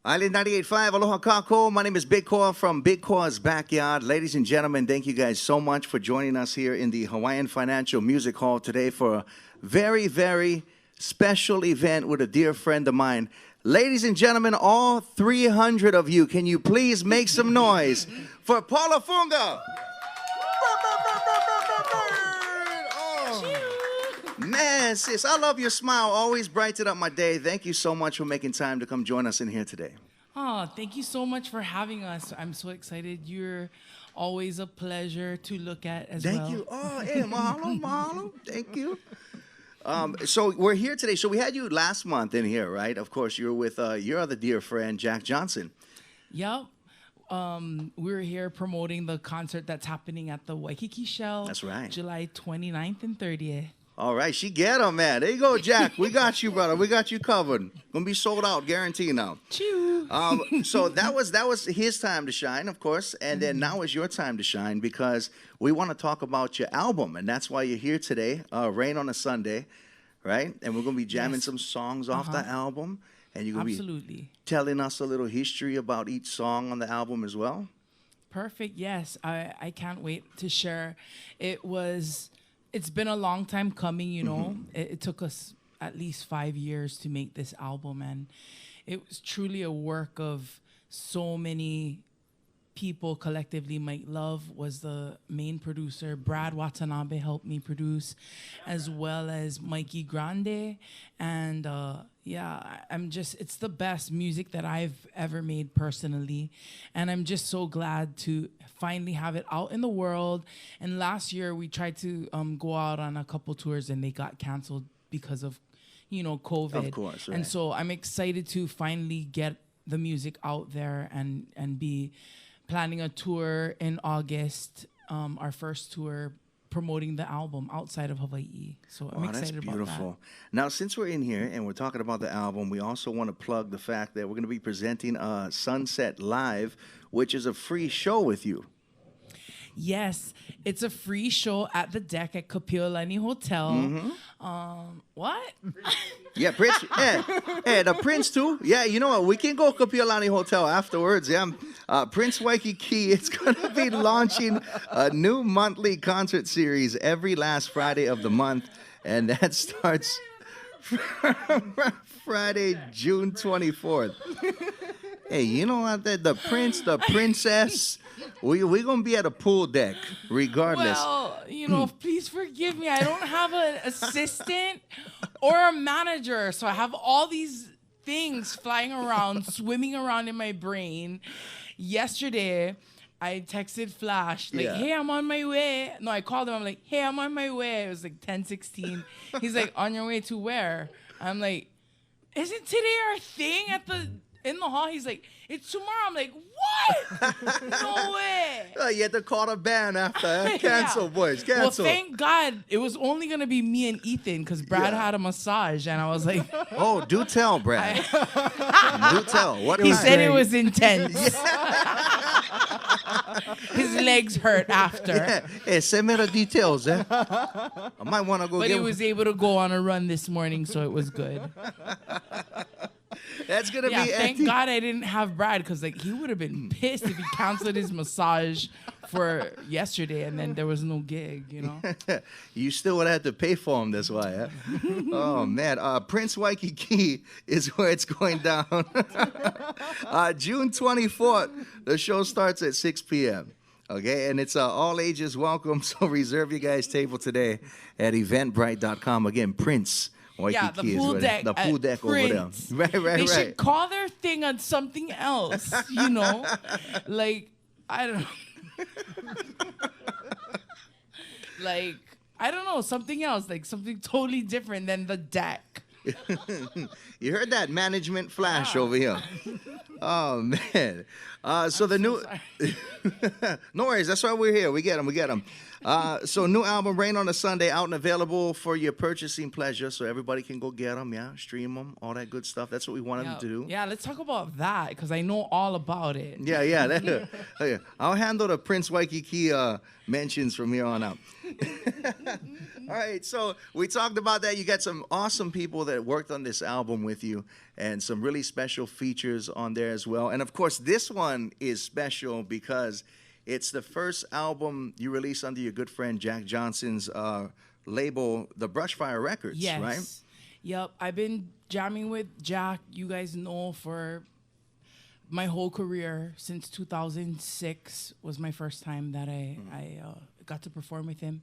Island 98.5, Aloha Kako. My name is Big Koa from Big Koa's Backyard. Ladies and gentlemen, thank you guys so much for joining us here in the Hawaiian Financial Music Hall today for a very, very special event with a dear friend of mine. Ladies and gentlemen, all 300 of you, can you please make some noise for Paula Fuga? Man, sis, I love your smile. Always brighten up my day. Thank you so much for making time to come join us in here today. Oh, thank you so much for having us. I'm so excited. You're always a pleasure to look at as well. Thank you. Oh, hey, mahalo. Thank you. So we're here today. So we had you last month in here, right? Of course, you were with your other dear friend, Jack Johnson. Yep. We're here promoting the concert that's happening at the Waikiki Shell. That's right. July 29th and 30th. All right, she get him, man. There you go, Jack. We got you, brother. We got you covered. Gonna be sold out, guaranteed now. Chew. So that was his time to shine, of course, and then now is your time to shine because we want to talk about your album, and that's why you're here today. Rain on a Sunday, right? And we're gonna be jamming some songs off the album, and you're gonna be telling us a little history about each song on the album as well. Perfect. Yes, I can't wait to share. It's been a long time coming, you know. It took us at least 5 years to make this album, and it was truly a work of so many people collectively. Mike Love was the main producer. Brad Watanabe helped me produce, as well as Mikey Grande. And it's the best music that I've ever made personally. And I'm just so glad to finally have it out in the world. And last year we tried to go out on a couple tours and they got canceled because of, COVID. Of course, right. And so I'm excited to finally get the music out there and be planning a tour in August, our first tour, promoting the album outside of Hawaii. So I'm excited about that. That's beautiful. Now, since we're in here and we're talking about the album, we also want to plug the fact that we're going to be presenting Sunset Live, which is a free show with you. Yes, it's a free show at the deck at Kapiolani Hotel. What? Yeah, Prince. Hey, the Prince too. Yeah, you know what? We can go Kapiolani Hotel afterwards. Yeah, Prince Waikiki is going to be launching a new monthly concert series every last Friday of the month, and that starts Friday, June 24th. Hey, you know what? The Prince, the Princess. We're going to be at a pool deck, regardless. Well, please forgive me. I don't have an assistant or a manager. So I have all these things flying around, swimming around in my brain. Yesterday, I texted Flash, hey, I'm on my way. No, I called him. I'm like, hey, I'm on my way. It was like 10:16. He's like, on your way to where? I'm like, isn't today our thing in the hall? He's like, it's tomorrow. I'm like, what? No way. You had to call the band after. Cancel, boys. Cancel. Well, thank God it was only going to be me and Ethan because Brad had a massage. And I was like, oh, do tell, Brad. Do tell. What he said it was intense. His legs hurt after. Yeah. Hey, send me the details. I might want to go But he was able to go on a run this morning, so it was good. That's going to be... thank God I didn't have Brad because he would have been pissed if he canceled his massage for yesterday and then there was no gig, You still would have to pay for him, that's why. Huh? Oh, man. Prince Waikiki is where it's going down. June 24th, the show starts at 6 p.m. Okay, and it's all ages welcome, so reserve your guys' table today at eventbrite.com. Again, Prince Waikiki the pool deck. The pool deck over there. Right. They should call their thing on something else, I don't know. I don't know, something else, something totally different than the deck. You heard that management flash over here. Oh, man. So the new... No worries, that's why we're here. We get them. So new album, Rain on a Sunday, out and available for your purchasing pleasure, so everybody can go get them, stream them, all that good stuff. That's what we wanted to do. Yeah, let's talk about that, because I know all about it. Yeah. I'll handle the Prince Waikiki mentions from here on out. All right, so we talked about that. You got some awesome people that worked on this album with you and some really special features on there as well. And of course, this one is special because it's the first album you released under your good friend Jack Johnson's label, the Brushfire Records, Yes. right? Yep. I've been jamming with Jack, you guys know, for my whole career. Since 2006 was my first time that I got to perform with him.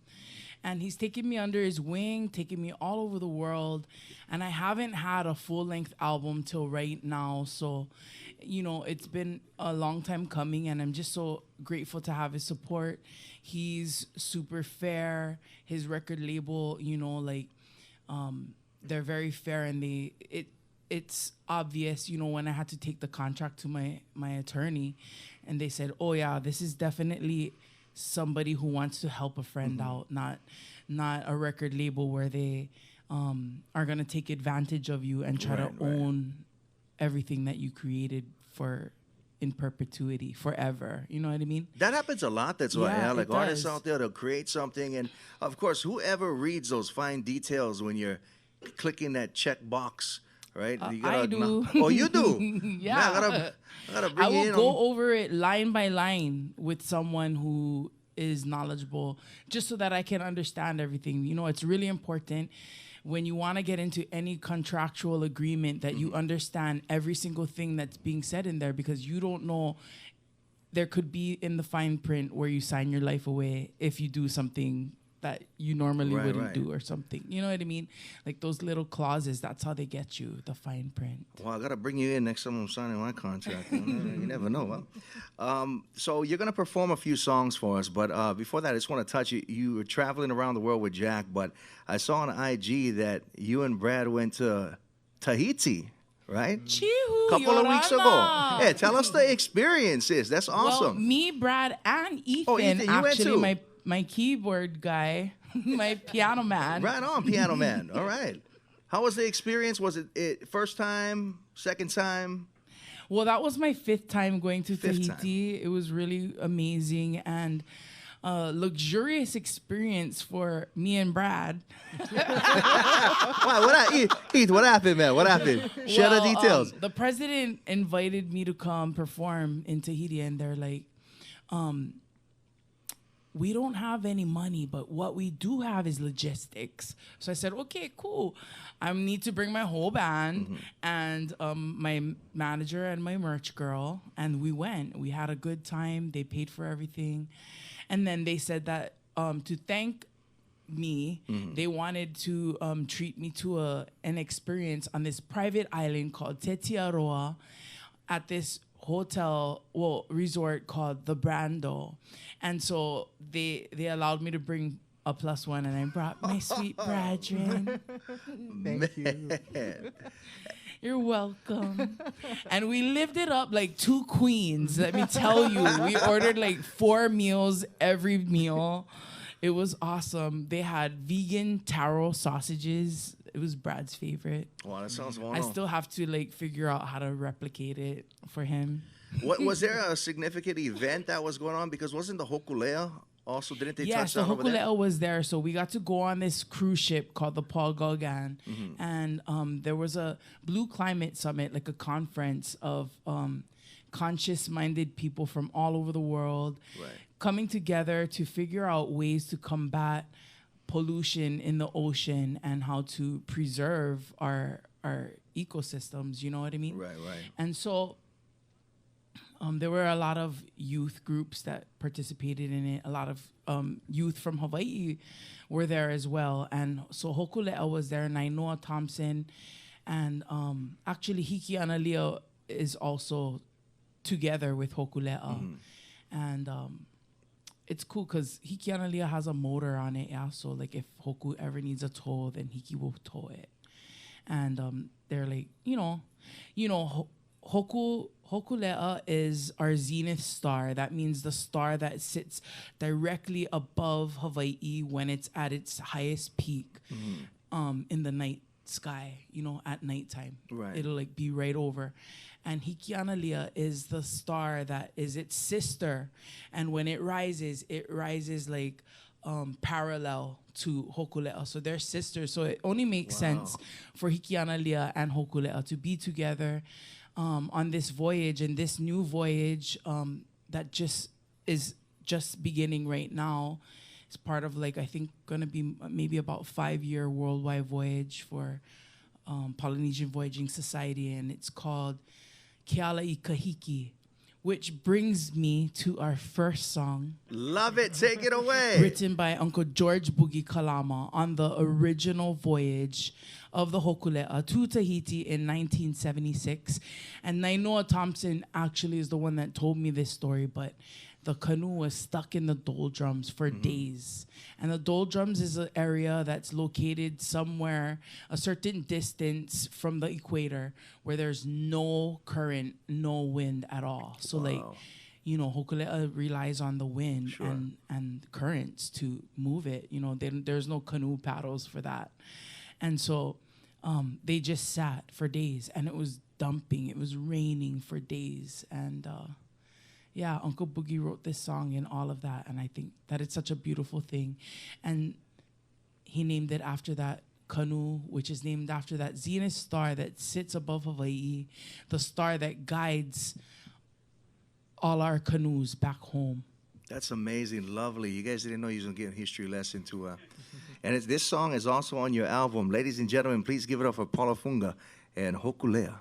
And he's taken me under his wing, taking me all over the world. And I haven't had a full-length album till right now. So, you know, it's been a long time coming, and I'm just so grateful to have his support. He's super fair. His record label, you know, like, they're very fair, and it's obvious, you know, when I had to take the contract to my attorney, and they said, oh yeah, this is definitely somebody who wants to help a friend out, not a record label where they are going to take advantage of you and try to own everything that you created for in perpetuity, forever. You know what I mean? That happens a lot. That's why, Yeah, like it artists does. out there, they'll create something, and of course, whoever reads those fine details when you're clicking that check box, right? You I do. Oh, you do? Yeah. Man, I gotta bring I you will in go on- over it line by line with someone who is knowledgeable, just so that I can understand everything. You know, it's really important when you want to get into any contractual agreement that you understand every single thing that's being said in there, because you don't know. There could be in the fine print where you sign your life away if you do something that you normally wouldn't do or something. You know what I mean? Like those little clauses, that's how they get you, the fine print. Well, I got to bring you in next time I'm signing my contract. You never know. Huh? So you're going to perform a few songs for us, but before that, I just want to touch you. You were traveling around the world with Jack, but I saw on IG that you and Brad went to Tahiti, right? Chee-hoo, Couple of weeks ago. Yorana. Yeah, tell us the experiences. That's Well, awesome. me, Brad, and Ethan, Oh, Ethan, you went actually, too. my keyboard guy, my piano man. Right on, Piano Man. All right. How was the experience? Was it first time, second time? Well, that was my 5th time going to Fifth Tahiti. It was really amazing and luxurious experience for me and Brad. Wow, Heath, what happened, man? What happened? Share the details. The president invited me to come perform in Tahiti, and they're like, we don't have any money, but what we do have is logistics. So I said, okay, cool. I need to bring my whole band and my manager and my merch girl. And we went. We had a good time. They paid for everything. And then they said that to thank me, they wanted to treat me to an experience on this private island called Tetiaroa at this resort called the Brando. And so they allowed me to bring a +1, and I brought my sweet brethren. Thank you. You're welcome. And we lived it up like 2 queens, let me tell you. We ordered like 4 meals every meal. It was awesome. They had vegan taro sausages. It was Brad's favorite. Wow, that sounds I wonderful. still have to like figure out how to replicate it for him. What was there a significant event that was going on? Because wasn't the Hokulea also, didn't they touch So down over there? Hokulea was there. So we got to go on this cruise ship called the Paul Gauguin. And there was a Blue Climate Summit, like a conference of conscious-minded people from all over the world coming together to figure out ways to combat pollution in the ocean and how to preserve our ecosystems. You know what I mean? Right. And so there were a lot of youth groups that participated in it. A lot of youth from Hawaii were there as well. And so Hokulea was there, Nainoa Thompson. And actually, Hiki Analia is also together with Hokulea. And it's cool because Hiki Analia has a motor on it. Yeah? So like if Hoku ever needs a tow, then Hiki will tow it. And they're like, Hokulea is our zenith star. That means the star that sits directly above Hawaii when it's at its highest peak in the night sky, at nighttime. Right. It'll like be right over. And Hikianalia is the star that is its sister. And when it rises like parallel to Hokulea. So they're sisters. So it only makes sense for Hikianalia and Hokulea to be together on this voyage, and this new voyage that is just beginning right now. It's part of, like, I think going to be maybe about 5-year worldwide voyage for Polynesian Voyaging Society, and it's called Kealai Kahiki, which brings me to our first song. Love it. Take it away. Written by Uncle George Boogie Kalama on the original voyage of the Hokulea to Tahiti in 1976. And Nainoa Thompson actually is the one that told me this story, but the canoe was stuck in the doldrums for days. And the doldrums is an area that's located somewhere a certain distance from the equator where there's no current, no wind at all. So like, you know, Hokulea relies on the wind and currents to move it. You know, there's no canoe paddles for that. And so they just sat for days, and it was dumping. It was raining for days. And yeah, Uncle Boogie wrote this song and all of that, and I think that it's such a beautiful thing. And he named it after that canoe, which is named after that Zenith star that sits above Hawaii, the star that guides all our canoes back home. That's amazing, lovely. You guys didn't know you was going to get a history lesson to... And this song is also on your album. Ladies and gentlemen, please give it up for Paula Fuga and Hokulea.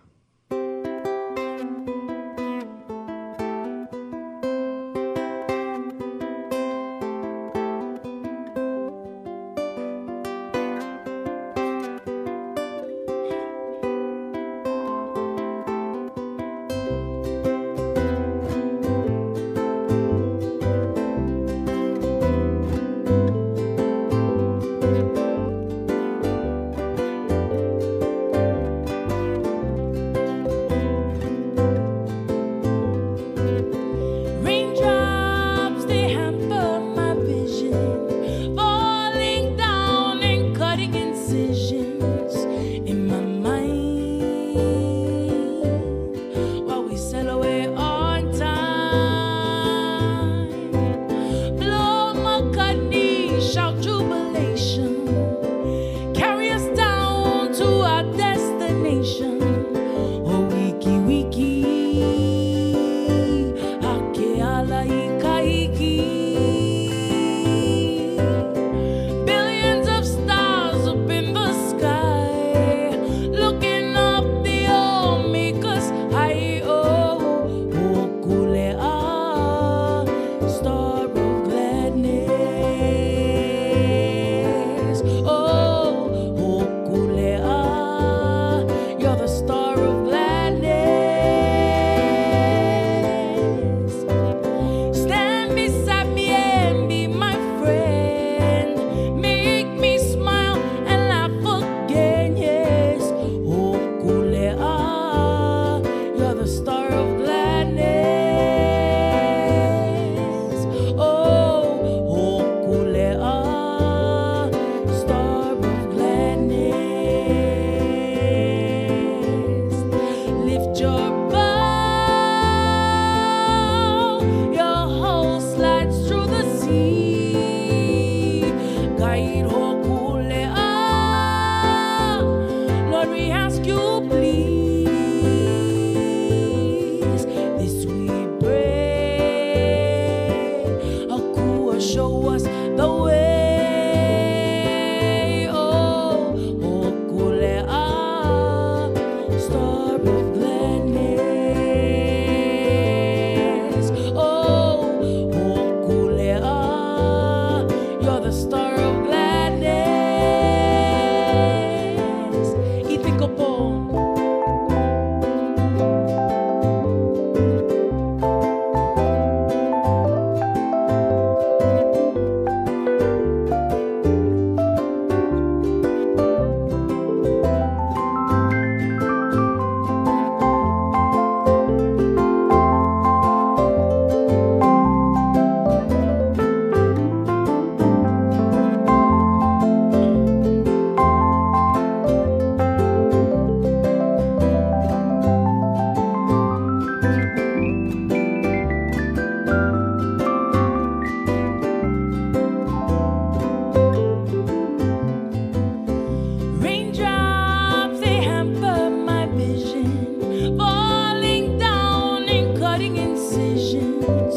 visions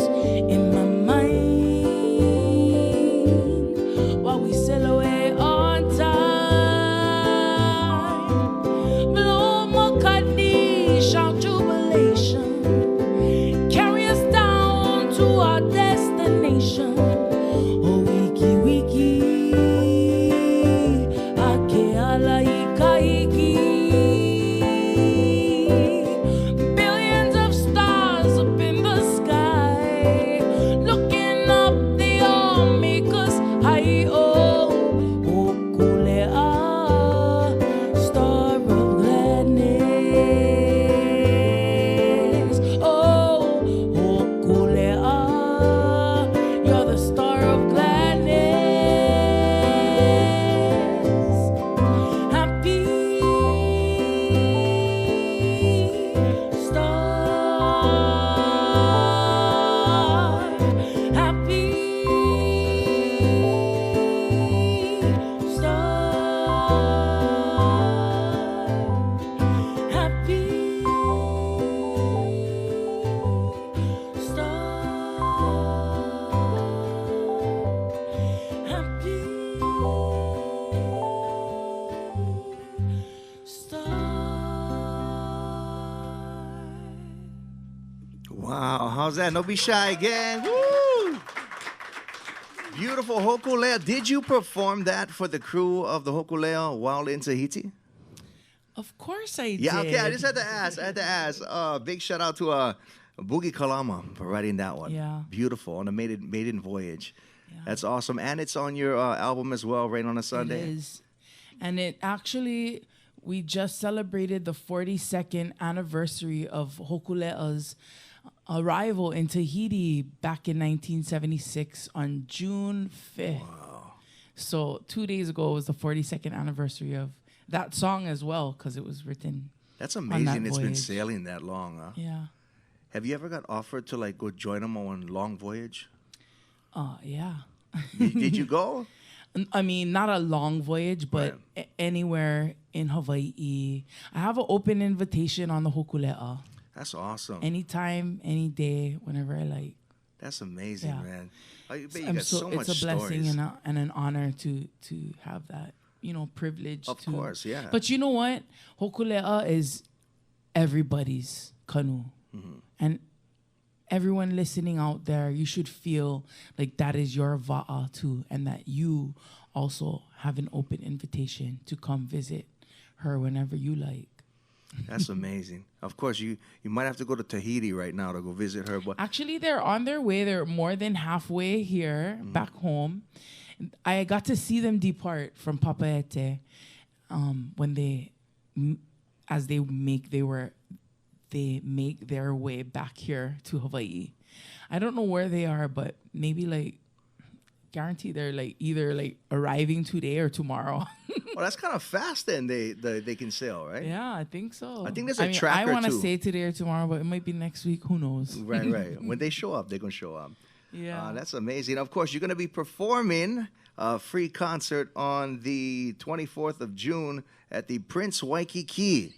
in my mind while we sail away on time. Blow Makani, shout jubilation, carry us down to our destination. Oh, wiki wiki, ake ala ika iki. Billions of stars up in the sky, looking up, they all make us high. Oh, Hokulea, star of gladness. Oh, Hokulea, you're the star of gladness. Happy star, happy star, happy star, happy star. Wow, how's that? Don't be shy again. Woo! Beautiful Hokulea. Did you perform that for the crew of the Hokulea while in Tahiti? Of course I did. Yeah, okay. I just had to ask. Big shout out to Boogie Kalama for writing that one. Yeah. Beautiful on a maiden voyage. Yeah. That's awesome. And it's on your album as well, Rain on a Sunday. It is. And it actually, we just celebrated the 42nd anniversary of Hokule'a's arrival in Tahiti back in 1976 on June 5th. Wow. So 2 days ago was the 42nd anniversary of that song as well, because it was written. That's that amazing. It's been voyage. sailing that long, huh? Yeah. Have you ever got offered to like go join them on long voyage? Yeah. Did you go? I mean, not a long voyage, but anywhere in Hawaii. I have an open invitation on the Hokule'a. That's awesome. Anytime, any day, whenever I like. That's amazing, Yeah. man. I bet you got so much it's a blessing stories. and an honor to have that, privilege. Of course, yeah. But you know what? Hokule'a is everybody's canoe. Mm-hmm. And everyone listening out there, you should feel like that is your va'a too, and that you also have an open invitation to come visit her whenever you like. That's amazing. Of course, you might have to go to Tahiti right now to go visit her. But Actually, they're on their way. They're more than halfway here, back home. I got to see them depart from Papaete when they make their way back here to Hawaii. I don't know where they are, but maybe guarantee they're either arriving today or tomorrow. well, that's kind of fast. Then they can sail, right? Yeah, I think so. I think there's a tracker I want to too. say today or tomorrow, but it might be next week. Who knows? Right. When they show up, they're gonna show up. Yeah. That's amazing. Of course, you're gonna be performing a free concert on the 24th of June at the Prince Waikiki.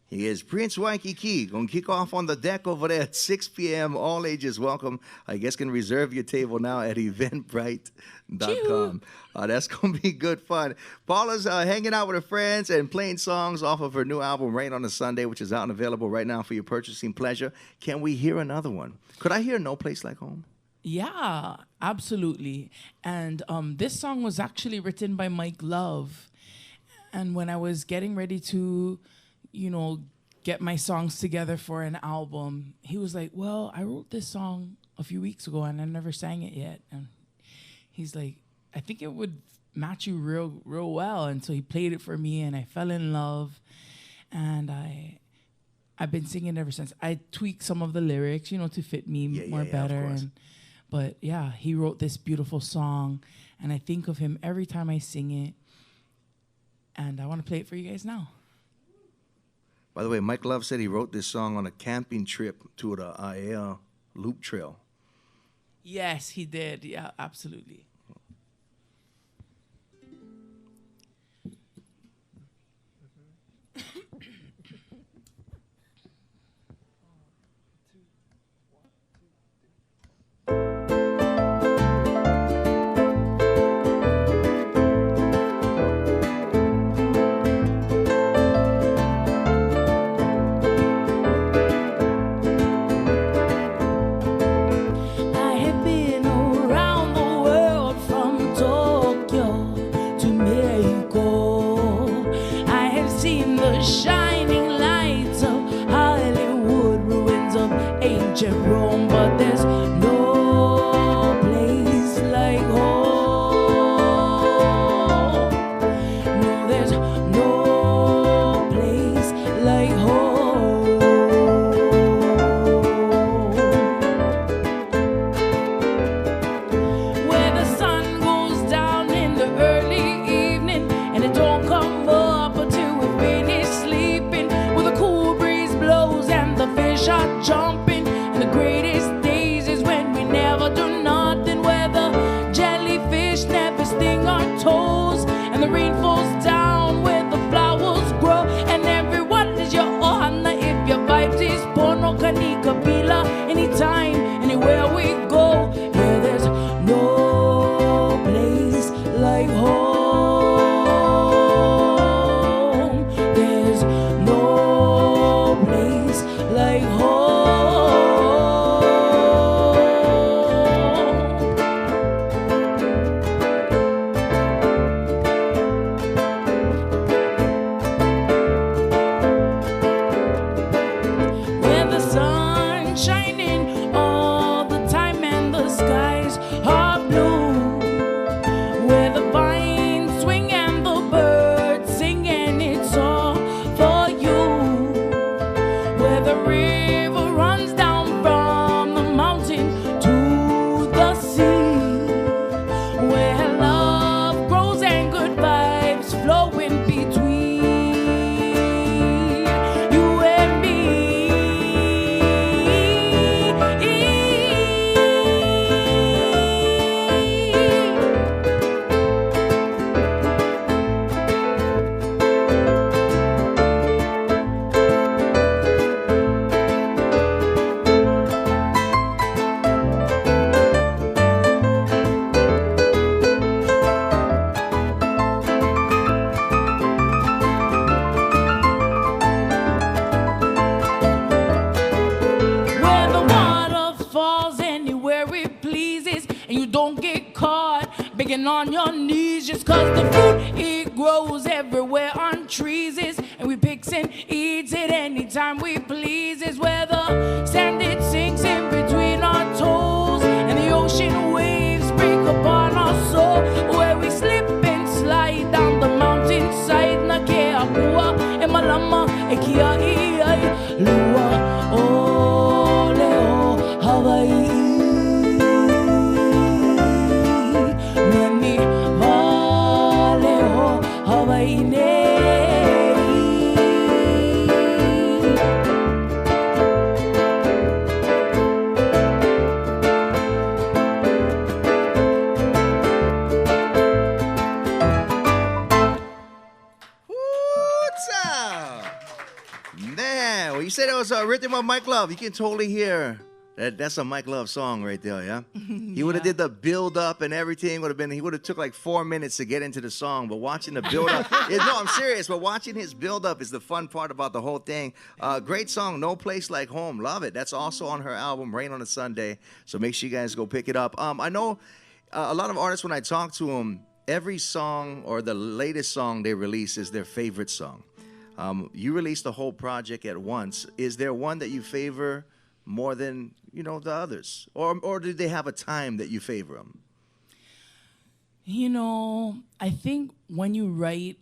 He is Prince Waikiki. Going to kick off on the deck over there at 6 p.m. All ages welcome. I guess can reserve your table now at eventbrite.com. That's going to be good fun. Paula's hanging out with her friends and playing songs off of her new album, Rain on a Sunday, which is out and available right now for your purchasing pleasure. Can we hear another one? Could I hear No Place Like Home? Yeah, absolutely. And this song was actually written by Mike Love. And when I was getting ready to, get my songs together for an album, he was like, well, I wrote this song a few weeks ago and I never sang it yet. And he's like, I think it would match you real well. And so he played it for me and I fell in love. And I've been singing ever since. I tweaked some of the lyrics, to fit me better. Of course. But yeah, he wrote this beautiful song, and I think of him every time I sing it. And I want to play it for you guys now. By the way, Mike Love said he wrote this song on a camping trip to the Aiea Loop Trail. Yes, he did. Yeah, absolutely. ancient Rome, but there's no place like home. No, there's no place like home. Where the sun goes down in the early evening and it don't come up until we finish sleeping. Where the cool breeze blows and the fish are jumping. And the greatest days is when we never do nothing. Where the jellyfish never sting our toes. And the rain falls down where the flowers grow. And everyone is your ohana if your vibes is pono kanika pila. Anytime, anywhere we go. Yeah, there's no place like home. There's no place like home. Where the sun's shining all the time and the skies are blue. Where the vines swing and the birds sing and it's all for you. Where the river runs down from the mountain to the sea. Where love grows and good vibes flow in between you and me. Where the water falls anywhere it pleases, and you don't get caught begging on your knees just 'cause the fruit it grows everywhere on trees is, and we picks and eats it anytime we please is. Where the sand it sinks in between our toes, and the ocean waves break upon our soul. Where we slip and slide down the mountainside, na ke apua e malama e kia iai lua o leo Hawaii. Nani va leo Hawaii nei. What's up? Man, well, you said it was a rhythm of Mike Love. You can totally hear that's a Mike Love song right there, yeah? He would have did the build up and everything. He would have took like 4 minutes to get into the song, but watching the build up, no, I'm serious, but watching his build up is the fun part about the whole thing. Great song, No Place Like Home. Love it. That's also on her album, Rain on a Sunday. So make sure you guys go pick it up. I know a lot of artists, when I talk to them, every song or the latest song they release is their favorite song. You released the whole project at once. Is there one that you favor more than, the others? Or did they have a time that you favor them? I think when you write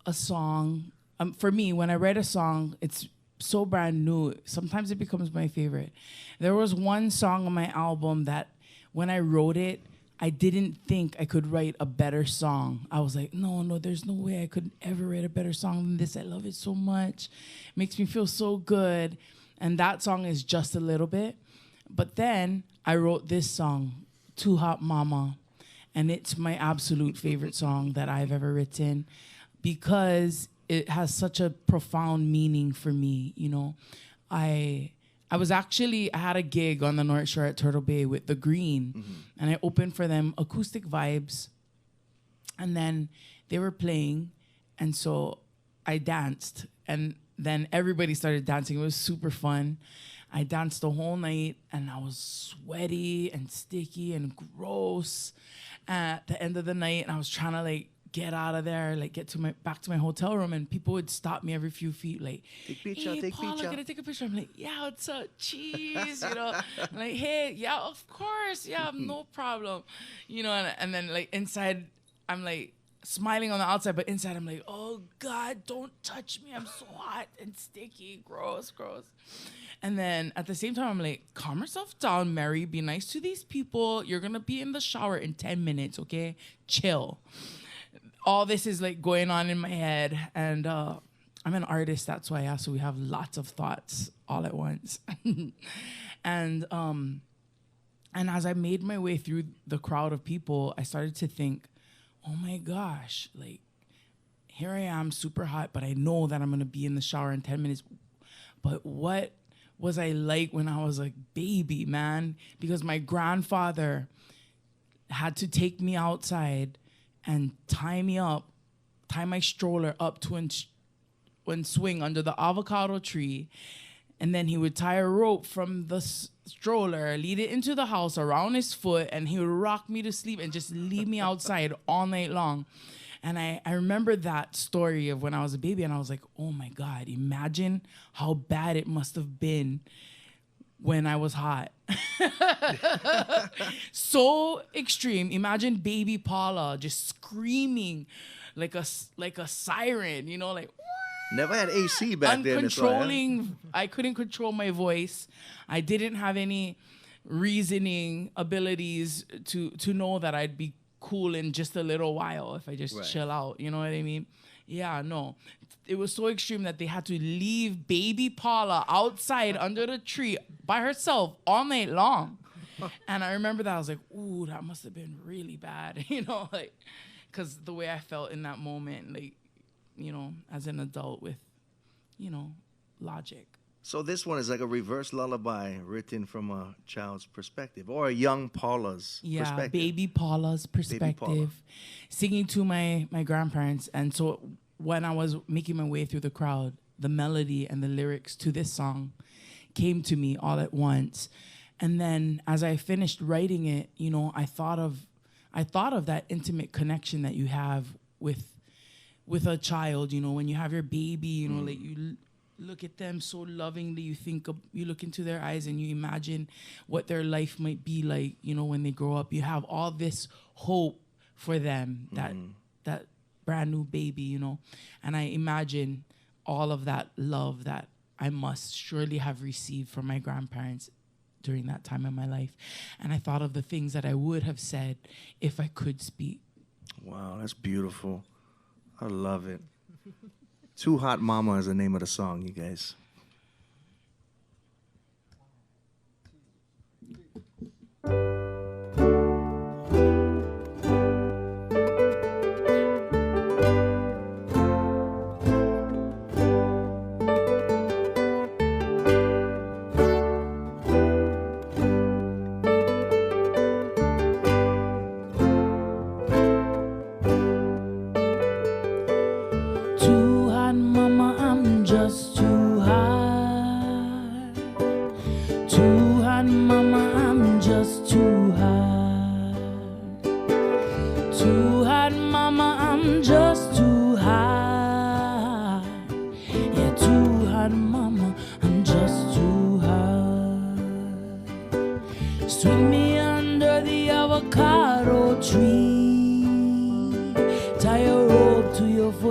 a song, for me, when I write a song, it's so brand new. Sometimes it becomes my favorite. There was one song on my album that when I wrote it, I didn't think I could write a better song. I was like, no, there's no way I could ever write a better song than this. I love it so much. It makes me feel so good. And that song is Just a Little Bit. But then I wrote this song, Too Hot Mama. And it's my absolute favorite song that I've ever written because it has such a profound meaning for me. I had a gig on the North Shore at Turtle Bay with The Green, and I opened for them Acoustic Vibes, and then they were playing, and so I danced, and then everybody started dancing. It was super fun. I danced the whole night, and I was sweaty and sticky and gross at the end of the night, and I was trying to get out of there, like get to back to my hotel room, and people would stop me every few feet, like, Take picture, hey, take Paula, picture. can I take a picture? I'm like, yeah, what's up, cheese, you know? I'm like, hey, yeah, of course, yeah, no problem, you know, and then like inside, I'm like smiling on the outside, but inside I'm like, oh God, don't touch me, I'm so hot and sticky, gross. And then at the same time, I'm like, calm yourself down, Mary. Be nice to these people. You're going to be in the shower in 10 minutes, okay? Chill. All this is like going on in my head. And I'm an artist, that's why. Yeah, so we have lots of thoughts all at once. And as I made my way through the crowd of people, I started to think, oh my gosh, like, here I am, super hot, but I know that I'm going to be in the shower in 10 minutes. But what was I like when I was a baby, man? Because my grandfather had to take me outside and tie my stroller up to one swing under the avocado tree. And then he would tie a rope from the stroller, lead it into the house around his foot, and he would rock me to sleep and just leave me outside all night long. And I remember that story of when I was a baby, and I was like, oh my God, imagine how bad it must have been when I was hot. So extreme. Imagine baby Paula just screaming like a siren, you know, like, Never had AC back then. uncontrolling. I couldn't control my voice. I didn't have any reasoning abilities to know that I'd be cool in just a little while if I just chill out. You know what I mean? Yeah, no. It was so extreme that they had to leave baby Paula outside under the tree by herself all night long. And I remember that. I was like, ooh, that must have been really bad. You know, like, because the way I felt in that moment, like, you know, as an adult with, you know, logic. So this one is like a reverse lullaby written from a child's perspective, or a young Paula's perspective. Baby Paula's perspective. Paula. Singing to my grandparents. And so when I was making my way through the crowd, the melody and the lyrics to this song came to me all at once. And then as I finished writing it, you know, I thought of that intimate connection that you have with a child, you know, when you have your baby, you know, like you look at them so lovingly, you look into their eyes and you imagine what their life might be like, you know, when they grow up. You have all this hope for them, that brand new baby, you know. And I imagine all of that love that I must surely have received from my grandparents during that time in my life. And I thought of the things that I would have said if I could speak. Wow, that's beautiful. I love it. Too Hot Mama is the name of the song, you guys.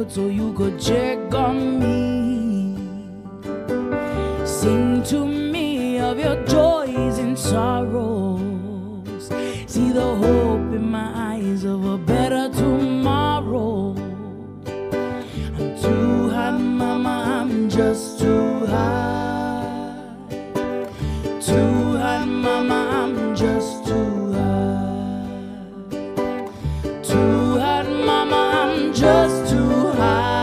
So you could check on me. Sing to me of your joys and sorrows. See the hope in my eyes of a better tomorrow. I'm too hot, mama, I'm just too hot. Too hot, mama, I'm just too hot. Too hot, mama, I'm just too hot.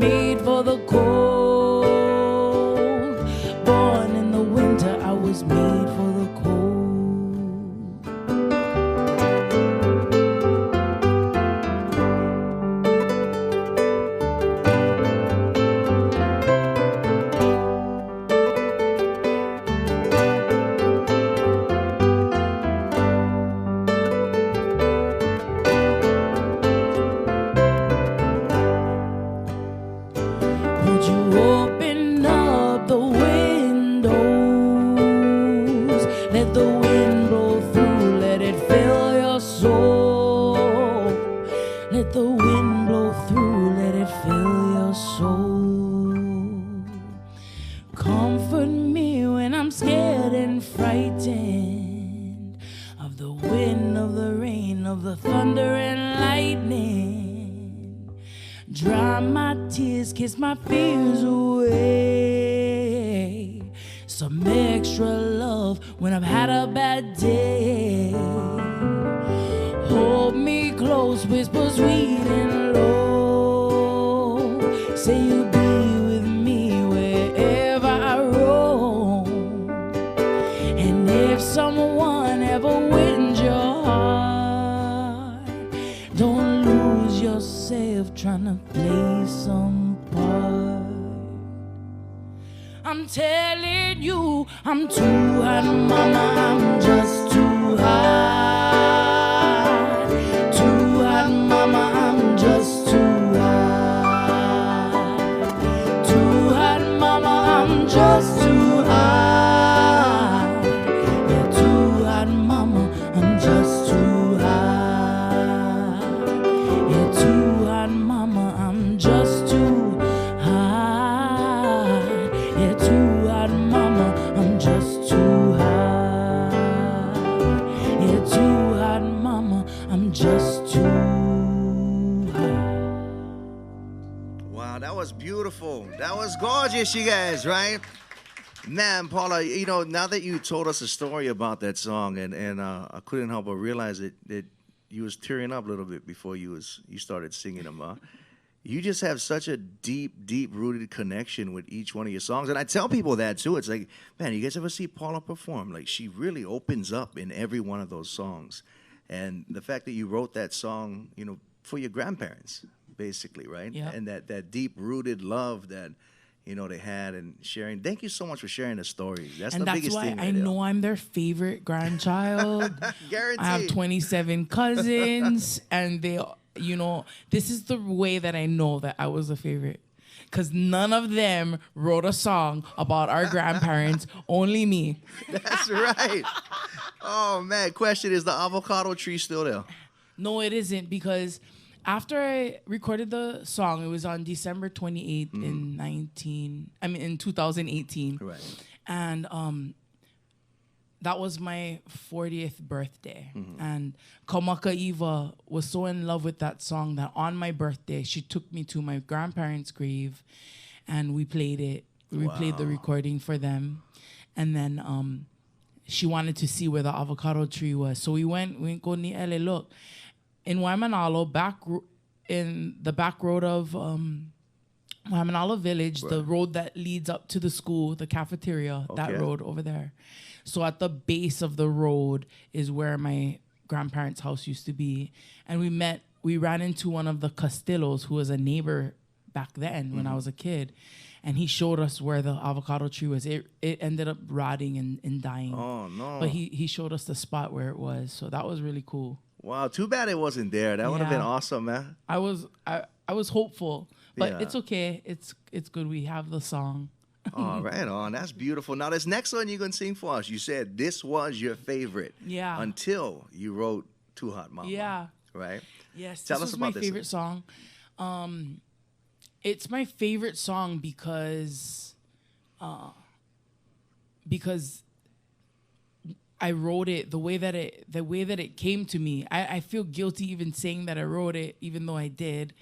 made for the cold. Born in the winter, I was made for the cold. Would you open up the windows? Let the wind blow through, let it fill your soul. Let the wind blow through, let it fill your soul. Comfort me when I'm scared and frightened of the wind, of the rain, of the thunder and lightning. Dry my tears, kiss my fears away. Some extra love when I've had a bad day. Hold me close, whisper sweet and low. Say you'll be with me wherever I roam. And if someone ever wins your heart, don't lose yourself trying to play some part. I'm telling you, I'm too hot, mama, I'm just too hot. Too hot, mama, I'm just too hot. Too hot, mama, I'm just too hot. Yeah, too hot, mama, I'm just too hot. Yeah, too hot, mama, I'm just too hot. Yeah, too hot, mama, I'm just too hot. Yeah, too hot, mama, I'm just too hot. Wow, that was beautiful. That was gorgeous, you guys, right? Man, Paula, you know, now that you told us a story about that song, and I couldn't help but realize that you was tearing up a little bit before you started singing them. You just have such a deep-rooted connection with each one of your songs. And I tell people that, too. It's like, man, you guys ever see Paula perform? Like, she really opens up in every one of those songs. And the fact that you wrote that song, you know, for your grandparents, basically, right? Yeah. And that deep-rooted love that, you know, they had and sharing. Thank you so much for sharing the story. That's the biggest thing. And that's why I right know I'm their favorite grandchild. Guaranteed. I have 27 cousins, and they, you know, this is the way that I know that I was a favorite. Because none of them wrote a song about our grandparents, only me. That's right. Oh, man. Question, is the avocado tree still there? No, it isn't, because after I recorded the song, it was on December 28th in 2018. Right. And that was my 40th birthday. And Kaumaka Eva was so in love with that song that on my birthday, she took me to my grandparents' grave and we played it. We played the recording for them. And then she wanted to see where the avocado tree was. So we went go ni ele look. In Waimanalo, in the back road of Waimanalo Village, the road that leads up to the school, the cafeteria, that road over there. So at the base of the road is where my grandparents' house used to be. And we ran into one of the Castillos, who was a neighbor back then when I was a kid. And he showed us where the avocado tree was. It ended up rotting and dying. Oh, no. But he showed us the spot where it was. So that was really cool. Wow, too bad it wasn't there. That would have been awesome, man. I was hopeful, but Yeah. it's okay. It's good. We have the song. Oh, right on. That's beautiful. Now, this next one you're going to sing for us, you said this was your favorite. Yeah. Until you wrote Too Hot Mama. Yeah. Right? Yes. Tell this us was about my this favorite song. It's my favorite song because I wrote it the way that it came to me. I feel guilty even saying that I wrote it, even though I did,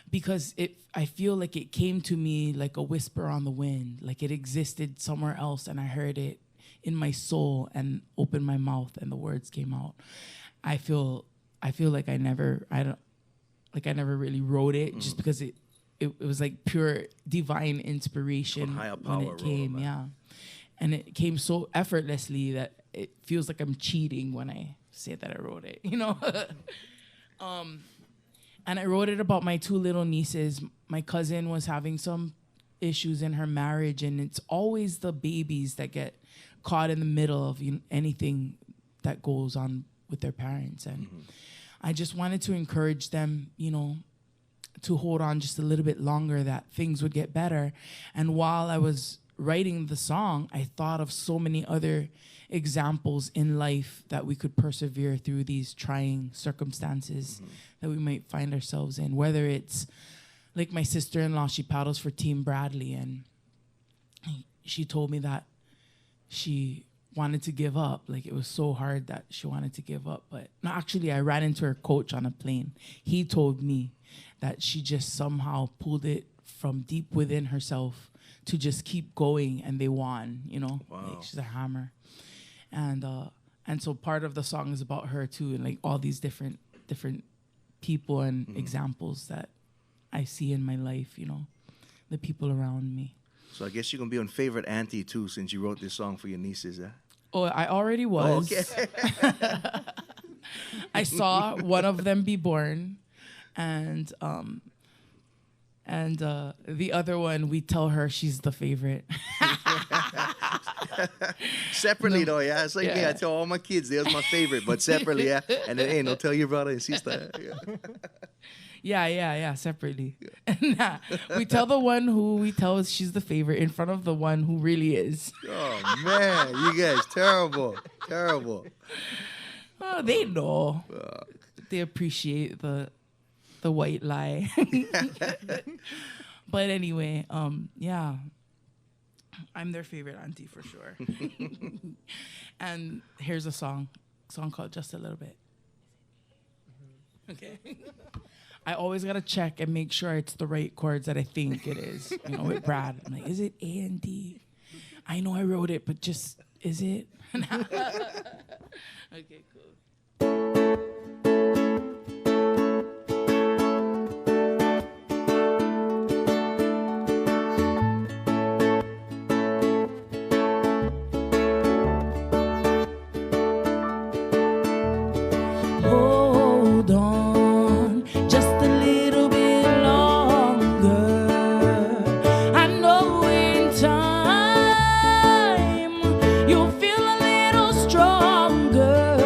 because I feel like it came to me like a whisper on the wind, like it existed somewhere else, and I heard it in my soul and opened my mouth and the words came out. I feel like I never really wrote it just because it was like pure divine inspiration higher when power it came. role, Yeah, and it came so effortlessly that it feels like I'm cheating when I say that I wrote it. You know. And I wrote it about my two little nieces. My cousin was having some issues in her marriage, and it's always the babies that get caught in the middle of anything that goes on with their parents. And I just wanted to encourage them, to hold on just a little bit longer, that things would get better. And while I was writing the song, I thought of so many other examples in life that we could persevere through these trying circumstances that we might find ourselves in. Whether it's like my sister-in-law, she paddles for Team Bradley, and she told me that she wanted to give up. Like, it was so hard that she wanted to give up. But no, actually, I ran into her coach on a plane. He told me that she just somehow pulled it from deep within herself to just keep going, and they won, Wow. Like, she's a hammer. And so part of the song is about her too, and like all these different people and examples that I see in my life, the people around me. So I guess you're going to be on Favorite Auntie, too, since you wrote this song for your nieces, huh? Oh, I already was. Oh, okay. I saw one of them be born, and the other one, we tell her she's the favorite. Separately, though, yeah. It's like me. I tell all my kids, there's my favorite, but separately, yeah. And then, hey, no, tell your brother and sister. Yeah, separately. Yeah. We tell the one who we tell she's the favorite in front of the one who really is. Oh, man. You guys, terrible. Oh, they know. They appreciate the white lie. But anyway, yeah. I'm their favorite auntie for sure. And here's a song called Just a Little Bit. Okay. I always gotta check and make sure it's the right chords that I think it is. With Brad, I'm like, is it A and D? I know I wrote it, but just, is it? Okay, cool. Hold on just a little bit longer. I know in time you'll feel a little stronger.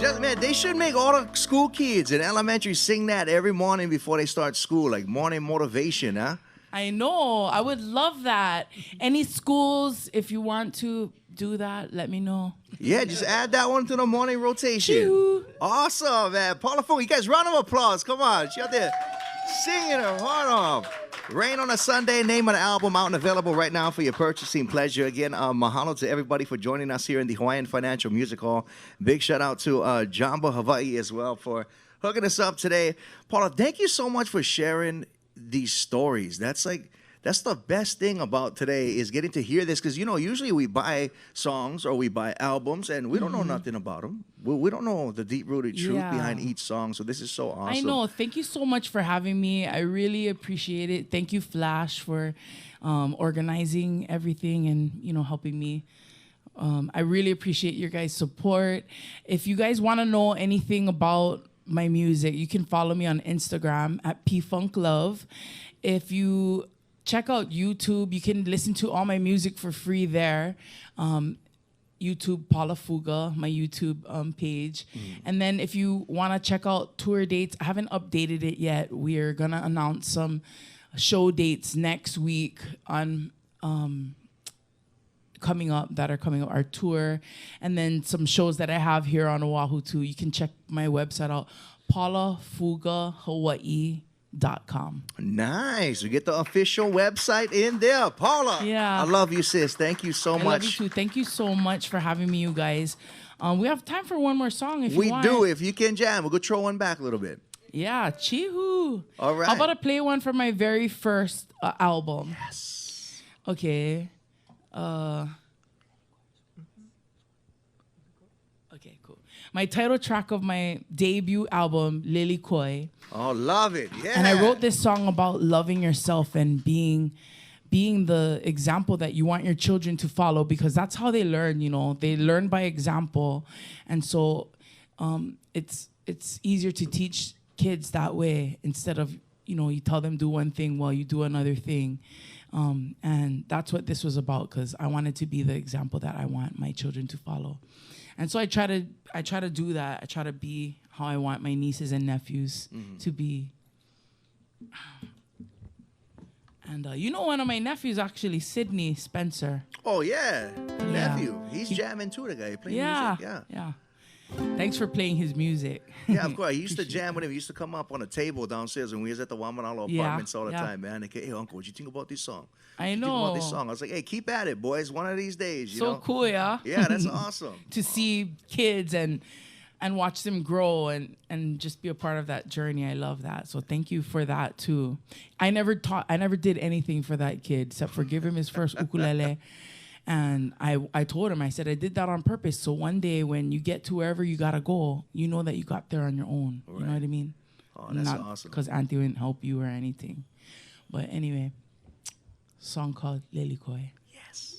Just, man, they should make all the school kids in elementary sing that every morning before they start school, like morning motivation, huh? I know. I would love that. Any schools, if you want to do that, let me know. Yeah, just add that one to the morning rotation. Choo. Awesome, man. Paula Fuga, you guys, round of applause. Come on. She out there singing her heart off. Rain on a Sunday, name of the album out and available right now for your purchasing pleasure. Again, mahalo to everybody for joining us here in the Hawaiian Financial Music Hall. Big shout out to Jamba Hawaii as well for hooking us up today. Paula, thank you so much for sharing these stories. That's the best thing about today is getting to hear this because, usually we buy songs or we buy albums and we don't know nothing about them. We don't know the deep-rooted truth behind each song, so this is so awesome. I know. Thank you so much for having me. I really appreciate it. Thank you, Flash, for organizing everything and, helping me. I really appreciate your guys' support. If you guys want to know anything about my music, you can follow me on Instagram at pfunklove. If you check out YouTube, you can listen to all my music for free there. YouTube Paula Fuga, my YouTube page. And then if you want to check out tour dates, I haven't updated it yet. We're going to announce some show dates next week on coming up, our tour, and then some shows that I have here on Oahu too. You can check my website out, paulafugahawaii.com. Nice. We get the official website in there. Paula, Yeah. I love you, sis. Thank you so I much. love you too. Thank you so much for having me, you guys. We have time for one more song if you want. We do. If you can jam, we'll go throw one back a little bit. Yeah, chihu. All right. How about I play one from my very first album? Yes. Okay. Okay, cool. My title track of my debut album, Lilikoi. Oh, love it. Yeah. And I wrote this song about loving yourself and being the example that you want your children to follow, because that's how they learn, They learn by example. And so it's easier to teach kids that way instead of, you tell them do one thing while you do another thing. And that's what this was about, because I wanted to be the example that I want my children to follow. And so I try to do that. I try to be how I want my nieces and nephews to be. And one of my nephews actually, Sydney Spencer. Oh, yeah. Nephew. He's jamming too, the guy. Playing music. Yeah. Thanks for playing his music. Yeah, of course. He used to jam with him. He used to come up on a table downstairs when we was at the Wamanalo apartments all the time, man. They hey, Uncle, what you think about this song? I know. Think about this song? I was like, hey, keep at it, boys. One of these days, you know? Cool, yeah? Yeah, that's awesome. To see kids and watch them grow and just be a part of that journey. I love that. So thank you for that, too. I never did anything for that kid except for give him his first ukulele. And I told him, I said, I did that on purpose. So one day when you get to wherever you got to go, you know that you got there on your own. Right. You know what I mean? Oh, that's awesome. Because Auntie didn't help you or anything. But anyway, song called Lilikoi. Yes.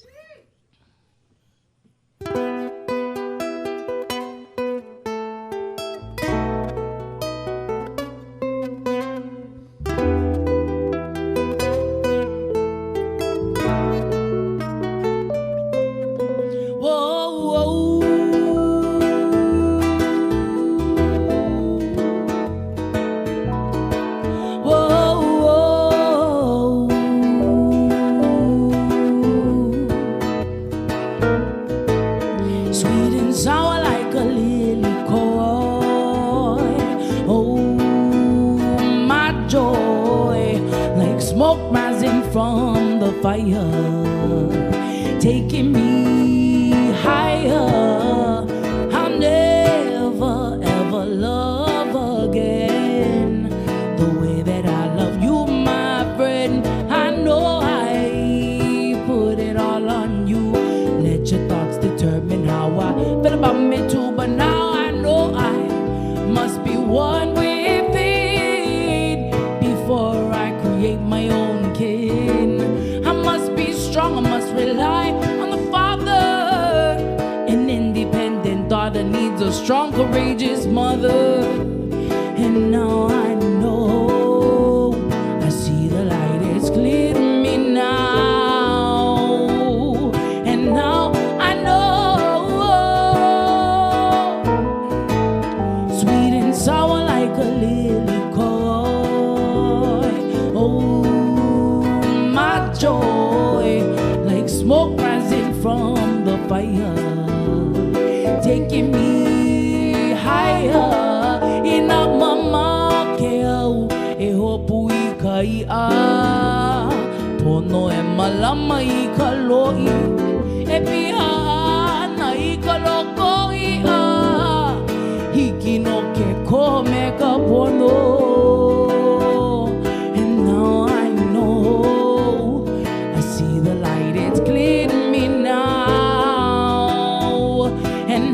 Taking me higher. I'll never ever love again the way that I love you, my friend. I know I put it all on you. Let your thoughts determine how I feel about me too. But now I know I must be one with it before I create my own kin. I must be strong, I must rely on the Father. An independent daughter needs a strong, courageous mother. And now I know, I see the light, it's clear to me now. And now I know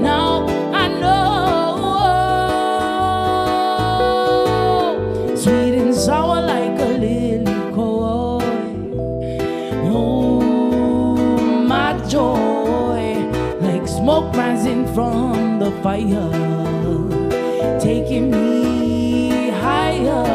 now I know. Sweet and sour like a Lilikoi. Oh, my joy, like smoke rising from the fire, taking me higher.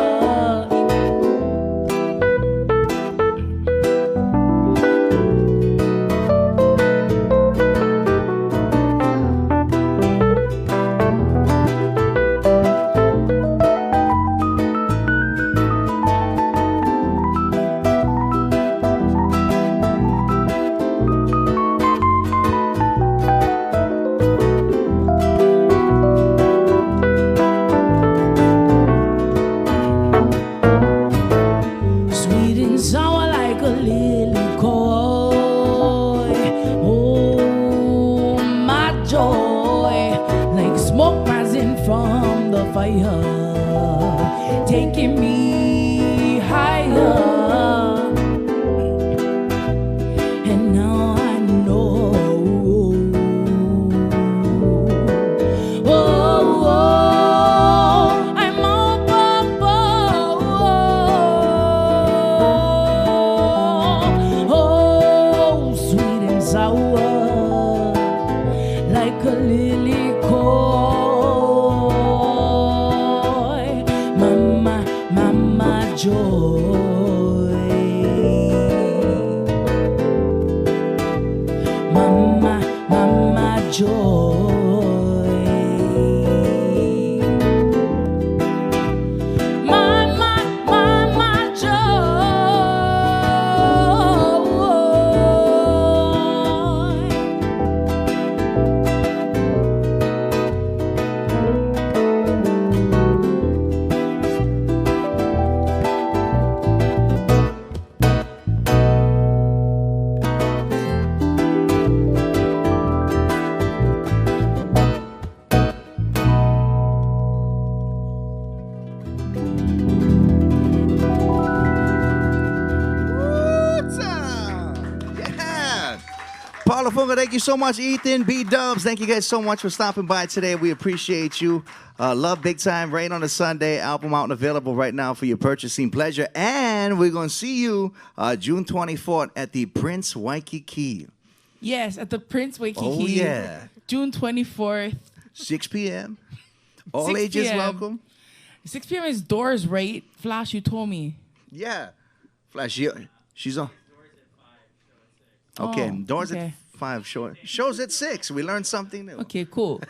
Taking me higher, and now I know. Oh, I'm up above. Oh, sweet and sour, like a Lilikoi. Joy, mama joy, mama Paula Fuga, thank you so much. Ethan, B-Dubs, thank you guys so much for stopping by today. We appreciate you. Love Big Time, Rain on a Sunday, album out and available right now for your purchasing pleasure. And we're going to see you June 24th at the Prince Waikiki. Yes, at the Prince Waikiki. Oh, yeah. June 24th. 6 p.m. All 6 ages p.m. welcome. 6 p.m. is doors, right? Flash, you told me. Yeah. Flash, she's on. Okay, doors at 5, shows at 6. We learned something new. Okay, cool.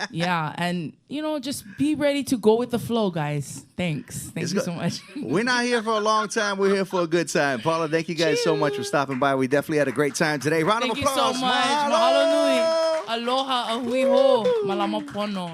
Yeah, and, just be ready to go with the flow, guys. Thanks. Thank you so much. We're not here for a long time. We're here for a good time. Paula, thank you guys so much for stopping by. We definitely had a great time today. Round of applause. Thank you so much. Mahalo nui. Aloha, ahui ho. Malama pono.